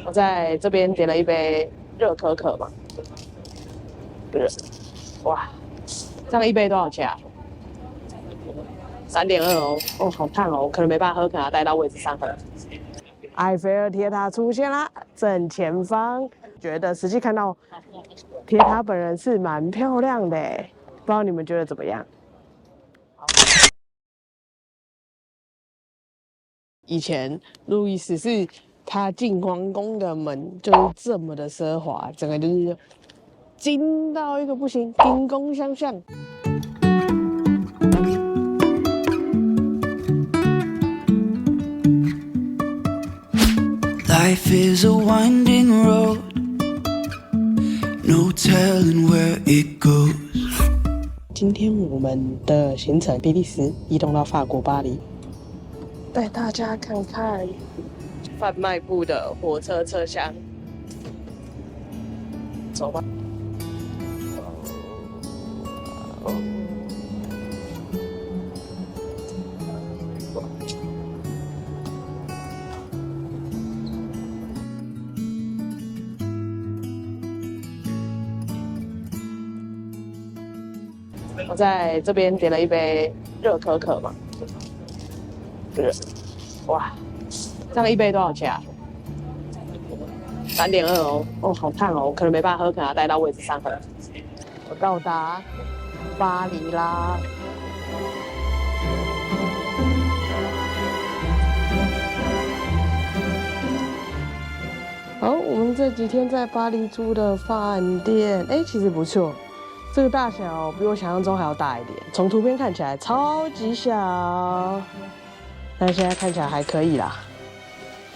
我在这边点了一杯热可可嘛，热，哇，这样一杯多少钱啊？3.2哦，哦，好烫哦，我可能没办法喝，可能要带到位置上喝。埃菲尔铁塔出现啦，正前方，觉得实际看到铁塔本人是蛮漂亮的，不知道你们觉得怎么样？以前路易十四他进皇宫的门就是这么的奢华，整个就是金到一个不行，金光相向。Life is a winding road, no telling where it goes. 今天我们的行程，比利时移动到法国巴黎，带大家看看贩卖部的火车车厢。走吧。我在这边点了一杯热可可嘛，热，哇，这样一杯多少钱啊？3.2哦，哦，好烫哦，我可能没办法喝，可能要带到位置上喝。我到达巴黎啦。好，我们这几天在巴黎住的饭店，其实不错。这个大小比我想象中还要大一点，从图片看起来超级小，但现在看起来还可以啦，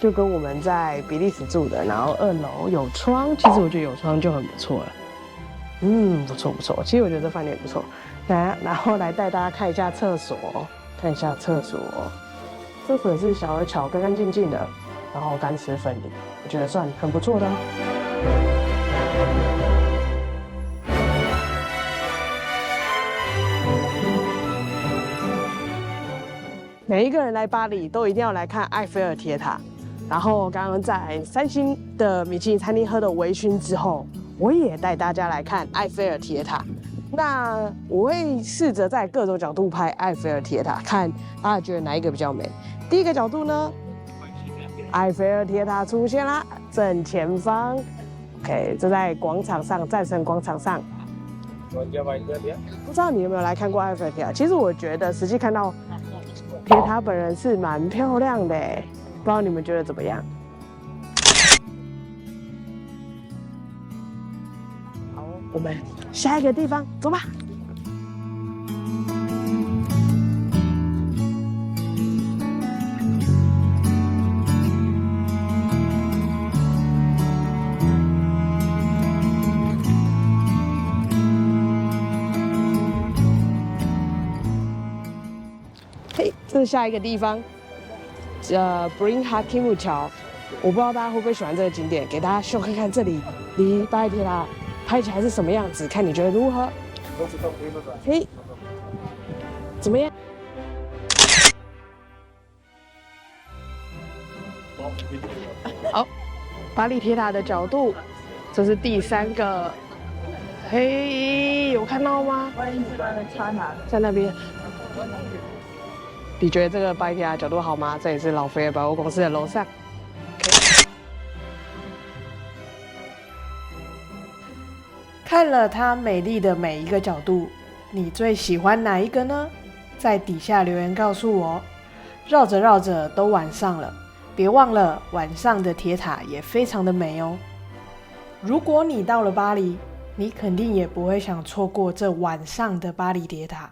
就跟我们在比利时住的，然后2楼有窗，其实我觉得有窗就很不错了。不错不错，其实我觉得这饭店不错。然后来带大家看一下厕所，厕所也是小而巧，干干净净的，然后干湿分离，我觉得算很不错的。每一个人来巴黎都一定要来看埃菲尔铁塔。然后刚刚在3星的米其林餐厅喝的微醺之后，我也带大家来看埃菲尔铁塔。那我会试着在各种角度拍埃菲尔铁塔，看大家觉得哪一个比较美。第一个角度呢，埃菲尔铁塔出现啦，正前方。OK， 这在广场上，战神广场上。不知道你有没有来看过埃菲尔铁塔？其实我觉得实际看到铁塔本人是蛮漂亮的，不知道你们觉得怎么样？好，我们下一个地方走吧。这是下一个地方，Bryn Hakim 桥，我不知道大家会不会喜欢这个景点，给大家秀看看这里离巴黎铁塔拍起来是什么样子，看你觉得如何？怎么样？好，巴黎铁塔的角度，这是第3个。有看到吗？在那边。你觉得这个巴黎铁塔角度好吗？这里是老菲尔百货公司的楼上。看了它美丽的每一个角度，你最喜欢哪一个呢？在底下留言告诉我。绕着绕着都晚上了，别忘了晚上的铁塔也非常的美哦。如果你到了巴黎，你肯定也不会想错过这晚上的巴黎铁塔。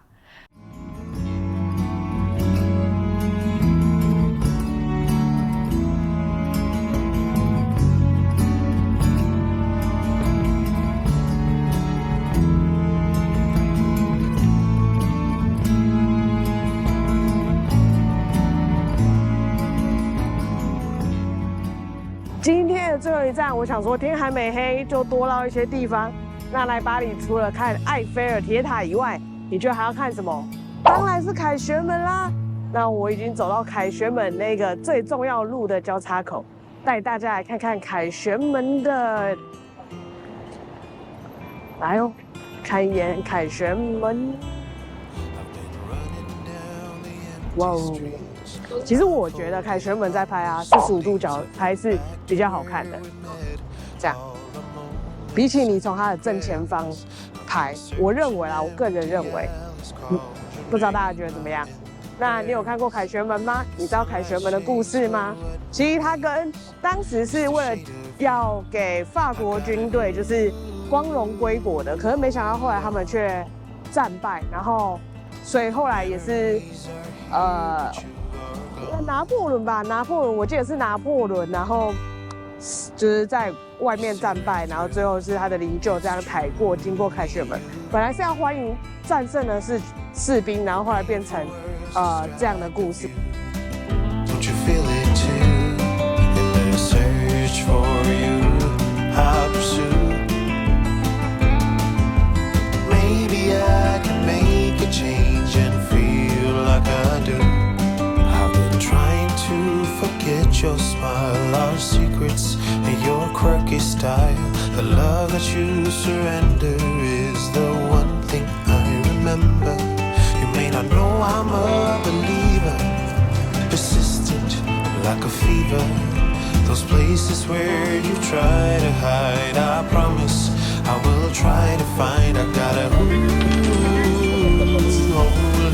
今天的最后一站，我想说天还没黑，就多绕一些地方。那来巴黎除了看埃菲尔铁塔以外，你觉得还要看什么？当然是凯旋门啦。那我已经走到凯旋门那个最重要路的交叉口，带大家来看看凯旋门的，来哦，看一眼凯旋门。哇哦！其实我觉得凯旋门在拍啊，45度角拍是比较好看的。这样，比起你从它的正前方拍，我认为啦，我个人认为，不知道大家觉得怎么样？那你有看过凯旋门吗？你知道凯旋门的故事吗？其实它跟当时是为了要给法国军队就是光荣归国的，可是没想到后来他们却战败，然后所以后来也是拿破仑吧，拿破仑我记得是拿破仑，然后就是在外面战败，然后最后是他的灵柩这样抬过经过凯旋门，本来是要欢迎战胜的士兵，然后后来变成这样的故事。Don't you feel it too? In the search for you, I pursue. Maybe I can make a change and feel like I do. I've been trying to forget your smile, our secrets, and your quirky style. The love that you surrender is the one thing I remember. You may not know I'm a believer, persistent like a fever. Those places where you try to hide, I promise I will try to find. I gotta hold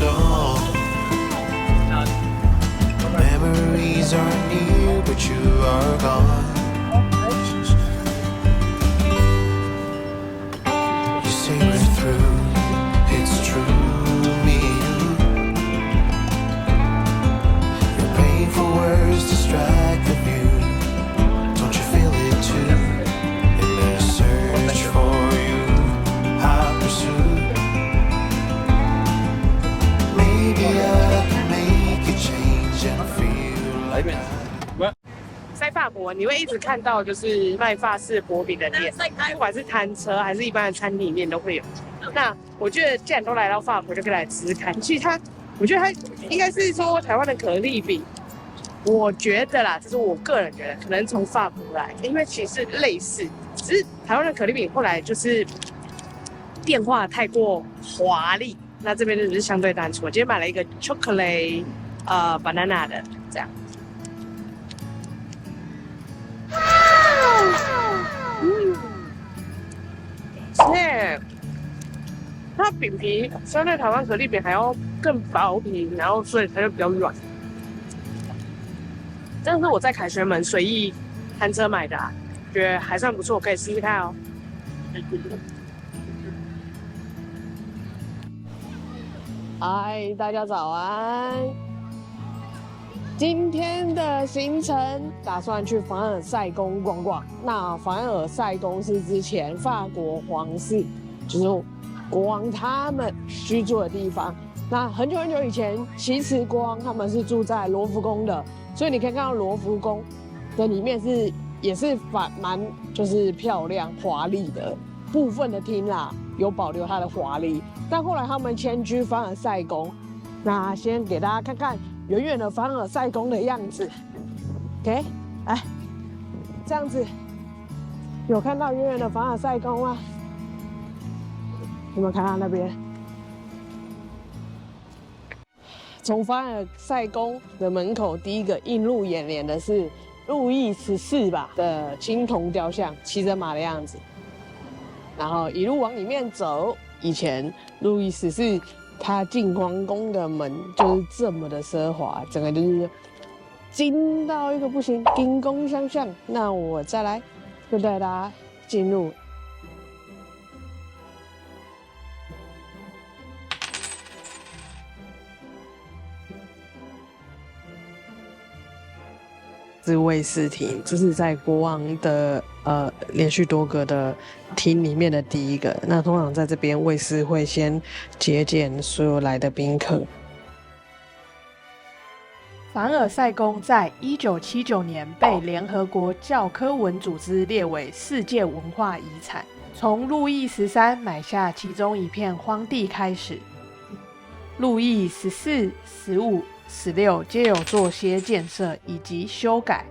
on. Memories are near, but you are gone. You say we're through, it's true, me and you. Your painful words distract the view. Don't you feel it too? In their search for you, I pursue. Maybe I can make a change and feel like I 在法国，你会一直看到就是卖法式薄饼的店，不管是摊车还是一般的餐厅里面都会有。那我觉得既然都来到法国，就可以来吃吃看。其实我觉得它应该是说台湾的可丽饼，我觉得啦，这是我个人觉得，可能从法国来，因为其实类似，只是台湾的可丽饼后来就是变化太过华丽，那这边就是相对单纯。我今天买了一个 chocolate banana 的这样。它饼皮相对台湾可丽饼还要更薄皮，然后所以它就比较软。这是我在凯旋门随意摊车买的啊，觉得还算不错，可以试试看哦。嗨，大家早安！今天的行程打算去凡尔赛宫逛逛。那凡尔赛宫是之前法国皇室，就是国王他们居住的地方。那很久很久以前，其实国王他们是住在罗浮宫的，所以你可以看到罗浮宫的里面也是蛮就是漂亮华丽的部分的厅啦，有保留它的华丽。但后来他们迁居凡尔赛宫，那先给大家看看远远的凡尔赛宫的样子。OK， 来，这样子，有看到远远的凡尔赛宫吗？有没有看到那边？从凡尔赛宫的门口，第一个映入眼帘的是路易14吧的青铜雕像，骑着马的样子。然后一路往里面走，以前路易14他进皇宫的门就是这么的奢华，整个就是精到一个不行，金光相向。那我再来，就带大家进入。是卫视厅，这是在国王的连续多个的厅里面的第一个。那通常在这边卫视会先接见所有来的宾客。凡尔赛宫在1979年被联合国教科文组织列为世界文化遗产。从路易13买下其中一片荒地开始，路易14、15、16皆有做些建设以及修改。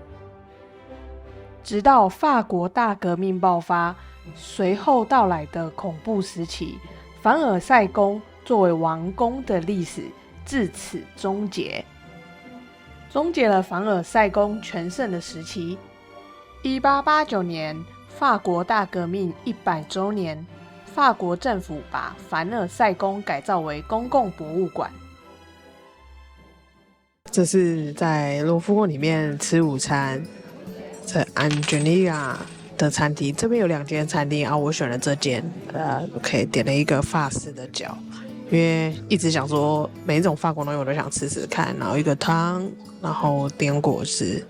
直到法国大革命爆发，随后到来的恐怖时期，凡尔赛宫作为王宫的历史至此终结，终结了凡尔赛宫全盛的时期。1889年，法国大革命100周年，法国政府把凡尔赛宫改造为公共博物馆。这是在罗浮宫里面吃午餐，在 Angelina 的餐厅，这边有2间餐厅啊，我选了这间，OK， 点了一个法式的饺，因为一直想说每一种法国东西我都想吃吃看，然后一个汤，然后点果汁，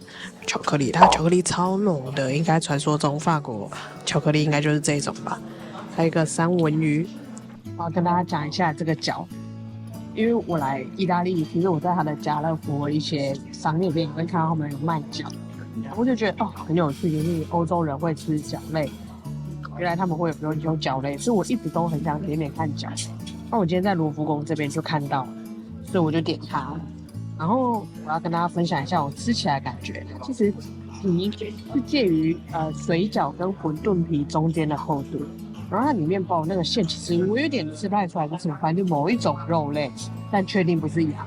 巧克力，它巧克力超浓的，应该传说中法国巧克力应该就是这种吧。还有一个三文鱼，我要跟大家讲一下这个饺，因为我来意大利，其实我在它的家乐福一些商店边也会看到他们有卖饺，我就觉得很有趣，就是欧洲人会吃饺类，原来他们会有饺类，所以我一直都很想点点看饺。那我今天在卢浮宫这边就看到，所以我就点它。然后我要跟大家分享一下我吃起来的感觉，它其实皮是介于水饺跟馄饨皮中间的厚度，然后它里面包那个馅，其实我有点吃不太出来是什么，反正就某一种肉类，但确定不是羊。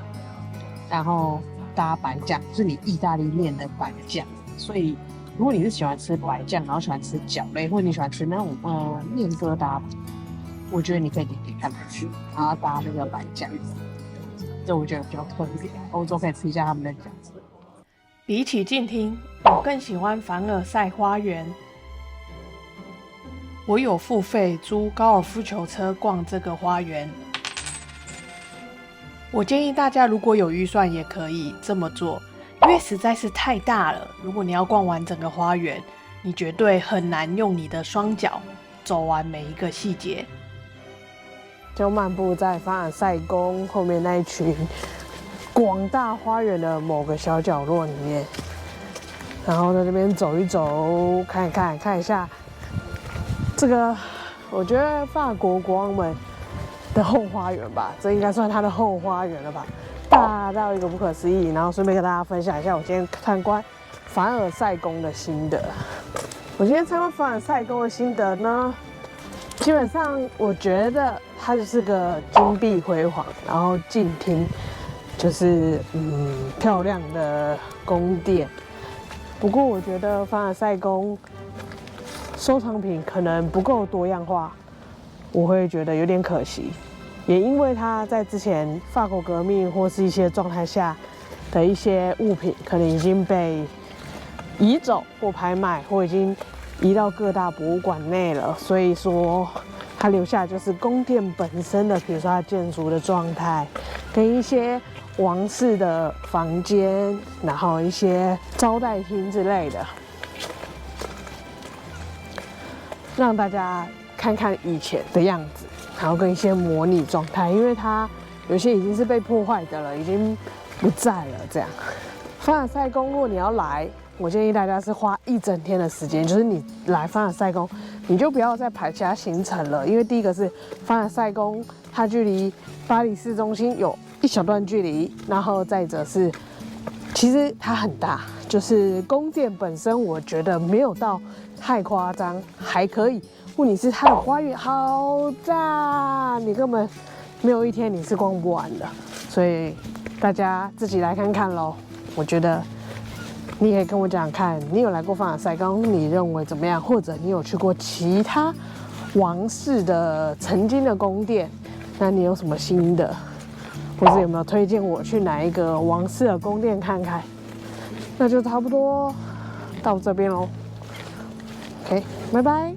然后搭白酱，是你意大利面的白酱，所以如果你是喜欢吃白酱，然后喜欢吃饺类，或者你喜欢吃那种面疙瘩，我觉得你可以点点看来吃，然后搭那个白酱，这我觉得比较特别。欧洲可以吃一下他们的饺子。比起静厅，我更喜欢凡尔赛花园。我有付费租高尔夫球车逛这个花园。我建议大家如果有预算也可以这么做，因为实在是太大了。如果你要逛完整个花园，你绝对很难用你的双脚走完每一个细节。就漫步在凡尔赛宫后面那一群广大花园的某个小角落里面，然后在这边走一走，看一下这个，我觉得法国国王们的后花园吧，这应该算他的后花园了吧，大到一个不可思议。然后顺便跟大家分享一下我今天参观凡尔赛宫的心得。我今天参观凡尔赛宫的心得呢，基本上我觉得它就是个金碧辉煌，然后静厅就是漂亮的宫殿。不过我觉得凡尔赛宫收藏品可能不够多样化，我会觉得有点可惜。也因为它在之前法国革命或是一些状态下的一些物品，可能已经被移走或拍卖，或已经移到各大博物馆内了，所以说它留下就是宫殿本身的，比如说它建筑的状态，跟一些王室的房间，然后一些招待厅之类的，让大家看看以前的样子，然后跟一些模拟状态，因为它有些已经是被破坏的了，已经不在了。这样，凡尔赛宫如果你要来，我建议大家是花1整天的时间，就是你来凡尔赛宫，你就不要再排其他行程了，因为第一个是凡尔赛宫，它距离巴黎市中心有一小段距离，然后再者是，其实它很大，就是宫殿本身，我觉得没有到太夸张，还可以。问题是它的花园好大，你根本没有一天你是逛不完的，所以大家自己来看看咯。我觉得你也可以跟我讲看，你有来过凡尔赛宫，你认为怎么样？或者你有去过其他王室的曾经的宫殿，那你有什么心得？或是有没有推荐我去哪一个王室的宫殿看看？那就差不多到这边咯。OK， 拜拜。